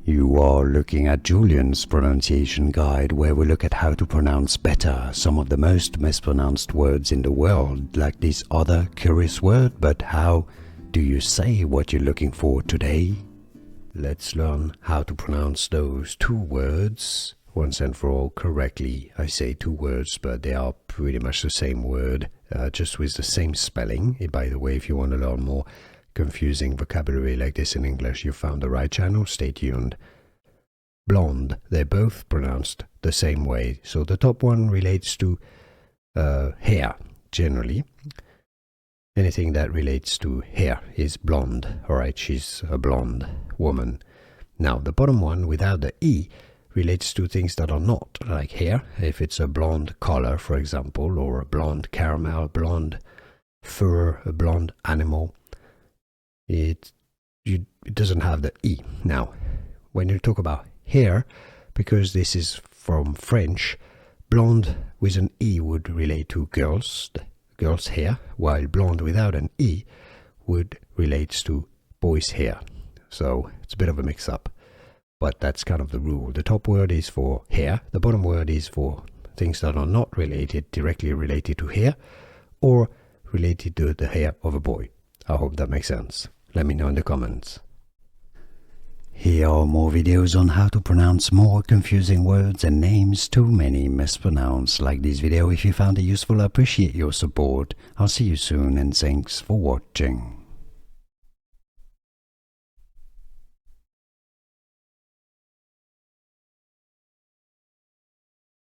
You are looking at Julian's pronunciation guide, where we look at how to pronounce better some of the most mispronounced words in the world, like this other curious word. But how do you say what you're looking for today? Let's learn how to pronounce those two words once and for all correctly. I say two words, but they are pretty much the same word, just with the same spelling. By the way, if you want to learn more confusing vocabulary like this in English, you found the right channel. Stay tuned. Blonde, they're both pronounced the same way. So the top one relates to hair, generally. Anything that relates to hair is blonde. Alright, she's a blonde woman. Now, the bottom one without the E relates to things that are not, like hair. If it's a blonde collar, for example, or a blonde caramel, blonde fur, a blonde animal, it doesn't have the E. Now, when you talk about hair, because this is from French, blonde with an E would relate to girls' hair, while blonde without an E would relate to boys' hair. So it's a bit of a mix-up, but that's kind of the rule. The top word is for hair, the bottom word is for things that are not directly related to hair, or related to the hair of a boy. I hope that makes sense. Let me know in the comments. Here are more videos on how to pronounce more confusing words and names too many mispronounced. Like this video if you found it useful. I appreciate your support. I'll see you soon and thanks for watching.